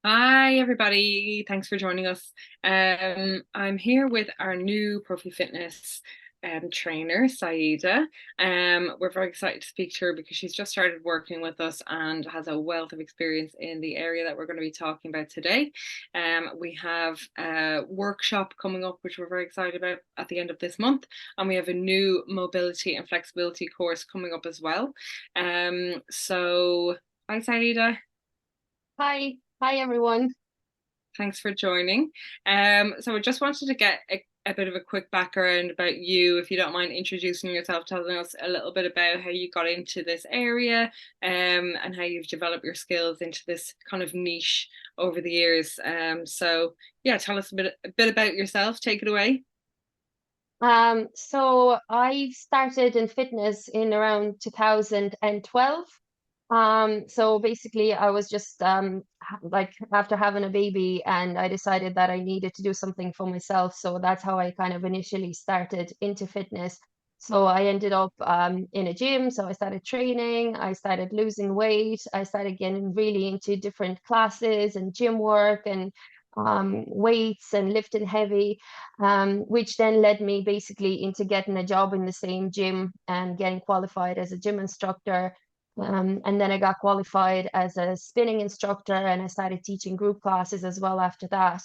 Hi, everybody. Thanks for joining us. I'm here with our new Profi Fitness trainer, Saida. We're very excited to speak to her because she's just started working with us and has a wealth of experience in the area that we're going to be talking about today. We have a workshop coming up, which we're very excited about at the end of this month, and we have a new mobility and flexibility course coming up as well. Hi, Saida. Hi everyone. Thanks for joining. So I just wanted to get a bit of a quick background about you, if you don't mind introducing yourself, telling us a little bit about how you got into this area, and how you've developed your skills into this kind of niche over the years. So yeah, tell us a bit about yourself. Take it away. So I started in fitness in around 2012. So basically I was just like after having a baby and I decided that I needed to do something for myself. So that's how I kind of initially started into fitness. So I ended up in a gym. So I started training, I started losing weight, I started getting really into different classes and gym work and weights and lifting heavy, which then led me basically into getting a job in the same gym and getting qualified as a gym instructor. And then I got qualified as a spinning instructor and I started teaching group classes as well after that.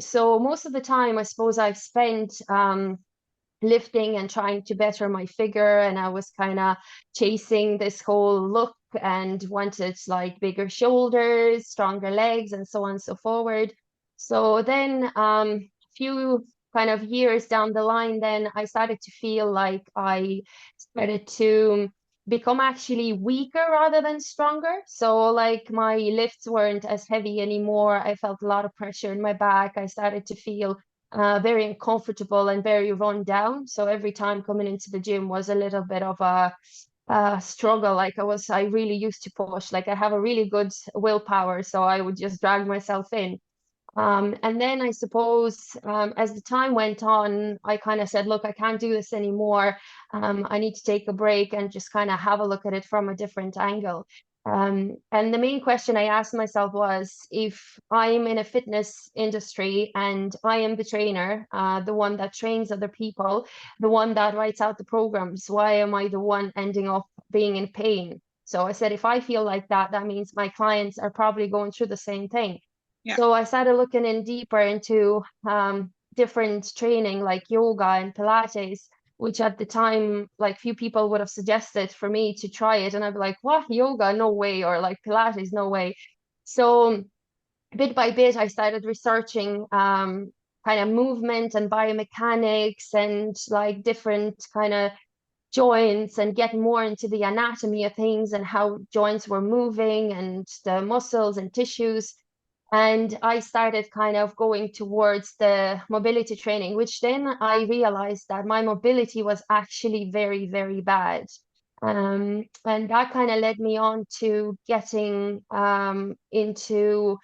So most of the time, I suppose I've spent lifting and trying to better my figure, and I was kind of chasing this whole look and wanted like bigger shoulders, stronger legs, and so on and so forward. So then few kind of years down the line, then I started to feel like I started to become actually weaker rather than stronger. So like my lifts weren't as heavy anymore. I felt a lot of pressure in my back. I started to feel very uncomfortable and very run down. So every time coming into the gym was a little bit of a struggle. I really used to push. Like I have a really good willpower, so I would just drag myself in. And then I suppose as the time went on, I kind of said, look, I can't do this anymore. I need to take a break and just kind of have a look at it from a different angle. And the main question I asked myself was, if I'm in a fitness industry and I am the trainer, the one that trains other people, the one that writes out the programs, why am I the one ending up being in pain? So I said, if I feel like that, that means my clients are probably going through the same thing. Yeah. So I started looking in deeper into different training like yoga and Pilates, which at the time, like few people would have suggested for me to try it. And I'd be like, what, yoga? No way. Or like Pilates? No way. So bit by bit, I started researching kind of movement and biomechanics and like different kind of joints and get more into the anatomy of things and how joints were moving and the muscles and tissues. And I started kind of going towards the mobility training, which then I realized that my mobility was actually very, very bad. And that kind of led me on to getting into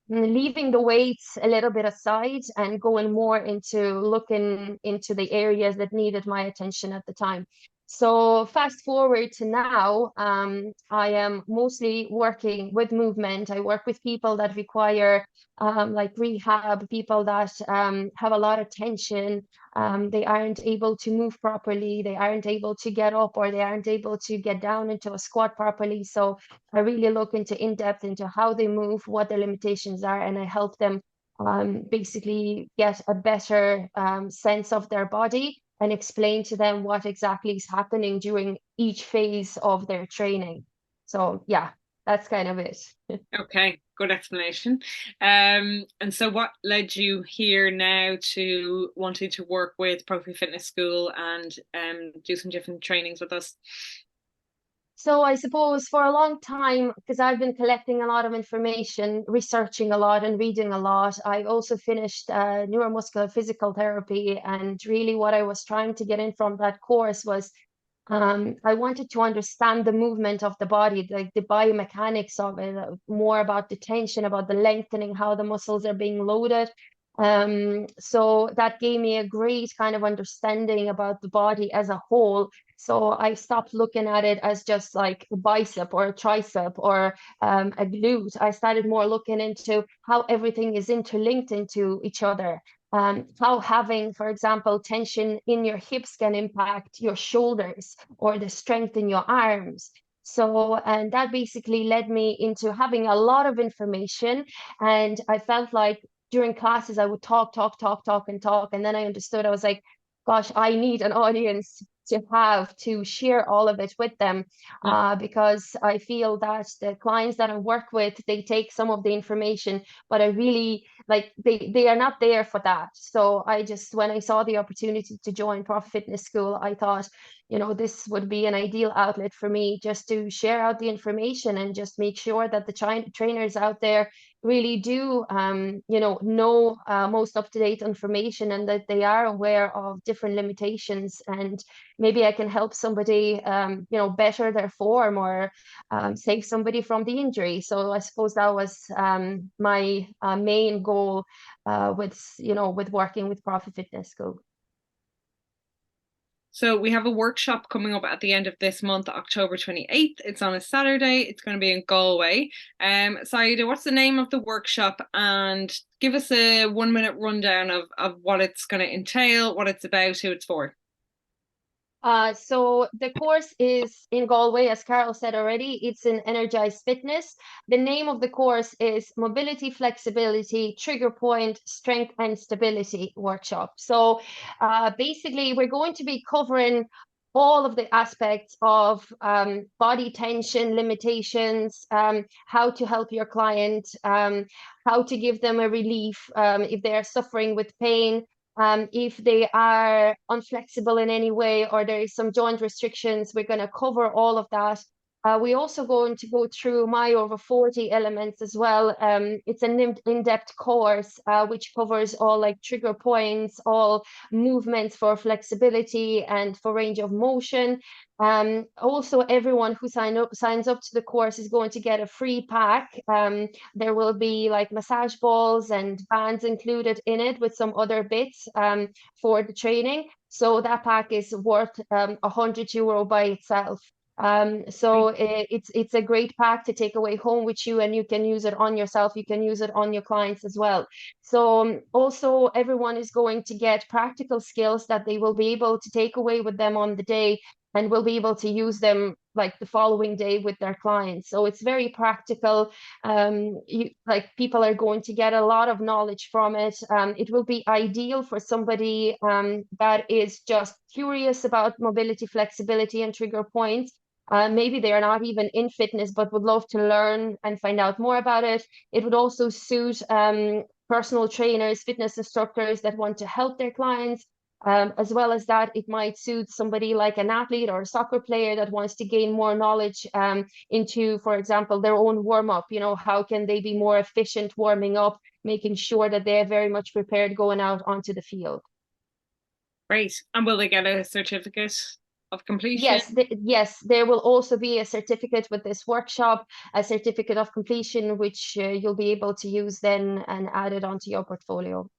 leaving the weights a little bit aside and going more into looking into the areas that needed my attention at the time. So fast forward to now, I am mostly working with movement. I work with people that require like rehab, people that have a lot of tension. They aren't able to move properly. They aren't able to get up or they aren't able to get down into a squat properly. So I really look into in depth into how they move, what their limitations are, and I help them basically get a better sense of their body and explain to them what exactly is happening during each phase of their training. So yeah, that's kind of it. Okay, good explanation. And so what led you here now to wanting to work with Profi Fitness School and do some different trainings with us? So I suppose for a long time, because I've been collecting a lot of information, researching a lot and reading a lot, I also finished neuromuscular physical therapy. And really what I was trying to get in from that course was I wanted to understand the movement of the body, like the biomechanics of it, more about the tension, about the lengthening, how the muscles are being loaded. So that gave me a great kind of understanding about the body as a whole. So I stopped looking at it as just like a bicep or a tricep or a glute. I started more looking into how everything is interlinked into each other. How having, for example, tension in your hips can impact your shoulders or the strength in your arms. So, and that basically led me into having a lot of information. And I felt like during classes, I would talk, talk, talk, talk, and talk. And then I understood, I was like, gosh, I need an audience to have to share all of it with them, because I feel that the clients that I work with, they take some of the information, but I really like they are not there for that. So I just, when I saw the opportunity to join Profit Fitness School, I thought, this would be an ideal outlet for me just to share out the information and just make sure that the trainers out there really do know most up-to-date information, and that they are aware of different limitations, and maybe I can help somebody better their form, or save somebody from the injury. So I suppose that was my main goal with working with Profit Fitness School. So we have a workshop coming up at the end of this month, October 28th. It's on a Saturday. It's going to be in Galway. Saida, what's the name of the workshop? And give us a 1 minute rundown of what it's going to entail, what it's about, who it's for. So the course is in Galway, as Carol said already. It's in Energize Fitness. The name of the course is Mobility, Flexibility, Trigger Point, Strength and Stability Workshop. So basically, we're going to be covering all of the aspects of body tension, limitations, how to help your client, how to give them a relief if they're suffering with pain, if they are unflexible in any way, or there is some joint restrictions. We're going to cover all of that. We also going to go through my over 40 elements as well. It's an in-depth course which covers all like trigger points, all movements for flexibility and for range of motion. Also, everyone who signs up to the course is going to get a free pack. There will be like massage balls and bands included in it with some other bits for the training. So that pack is worth €100 by itself. So it's a great pack to take away home with you, and you can use it on yourself. You can use it on your clients as well. So also everyone is going to get practical skills that they will be able to take away with them on the day, and will be able to use them like the following day with their clients. So it's very practical. People are going to get a lot of knowledge from it. It will be ideal for somebody that is just curious about mobility, flexibility, and trigger points. Maybe they are not even in fitness, but would love to learn and find out more about it. It would also suit personal trainers, fitness instructors that want to help their clients. As well as that, it might suit somebody like an athlete or a soccer player that wants to gain more knowledge into, for example, their own warm-up. How can they be more efficient warming up, making sure that they're very much prepared going out onto the field. Great. And will they get a certificate of completion? Yes, there will also be a certificate with this workshop, a certificate of completion, which you'll be able to use then and add it onto your portfolio.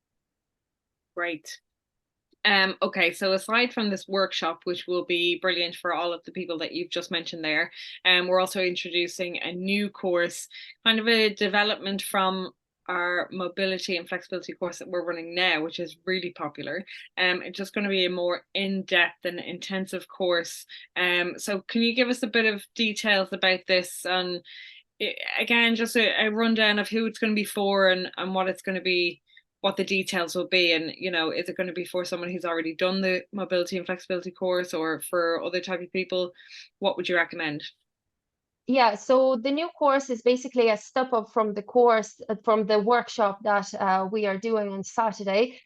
Great. Okay, so aside from this workshop, which will be brilliant for all of the people that you've just mentioned there, we're also introducing a new course, kind of a development from our mobility and flexibility course that we're running now, which is really popular. It's just going to be a more in-depth and intensive course. So can you give us a bit of details about this, and again, just a rundown of who it's going to be for, and what it's going to be, what the details will be, and is it going to be for someone who's already done the mobility and flexibility course, or for other type of people? What would you recommend? Yeah, so the new course is basically a step up from the course, from the workshop that we are doing on Saturday.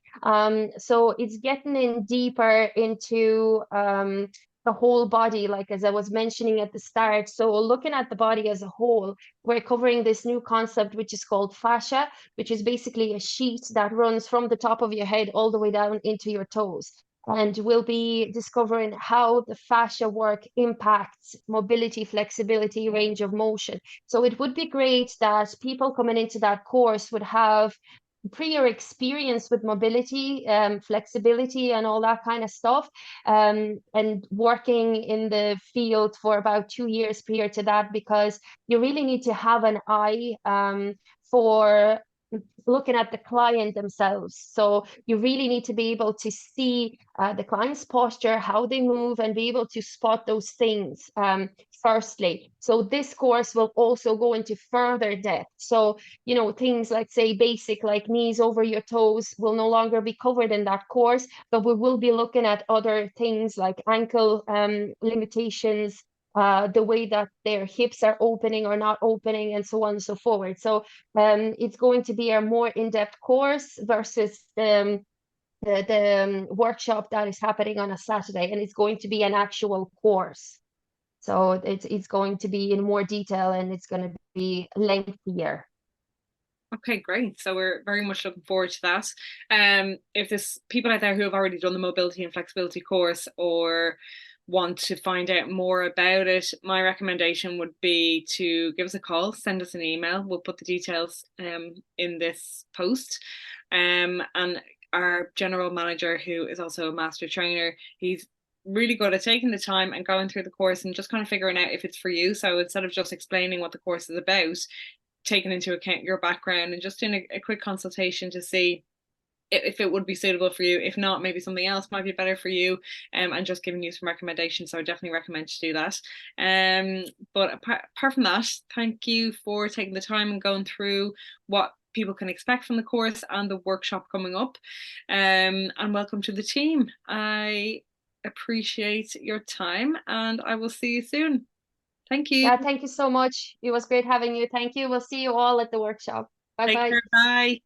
So it's getting in deeper into the whole body, like as I was mentioning at the start. So looking at the body as a whole, we're covering this new concept, which is called fascia, which is basically a sheet that runs from the top of your head all the way down into your toes. And we'll be discovering how the fascia work impacts mobility, flexibility, range of motion. So it would be great that people coming into that course would have prior experience with mobility, flexibility, and all that kind of stuff, and working in the field for about 2 years prior to that, because you really need to have an eye for looking at the client themselves. So you really need to be able to see the client's posture, how they move, and be able to spot those things firstly. So this course will also go into further depth. So, things like, say, basic like knees over your toes will no longer be covered in that course, but we will be looking at other things like ankle limitations, the way that their hips are opening or not opening, and so on and so forth. So it's going to be a more in-depth course versus the workshop that is happening on a Saturday, and it's going to be an actual course. So it's going to be in more detail, and it's going to be lengthier. Okay, great. So we're very much looking forward to that. If there's people out there who have already done the mobility and flexibility course or want to find out more about it, my recommendation would be to give us a call, send us an email. We'll put the details in this post. And our general manager, who is also a master trainer, he's really good at taking the time and going through the course and just kind of figuring out if it's for you. So instead of just explaining what the course is about, taking into account your background and just doing a quick consultation to see if it would be suitable for you. If not, maybe something else might be better for you, and just giving you some recommendations. So I definitely recommend you do that. But apart from that, thank you for taking the time and going through what people can expect from the course and the workshop coming up. And welcome to the team. I appreciate your time, and I will see you soon. Thank you. Yeah, thank you so much. It was great having you. Thank you. We'll see you all at the workshop. Bye Take bye. care. Bye.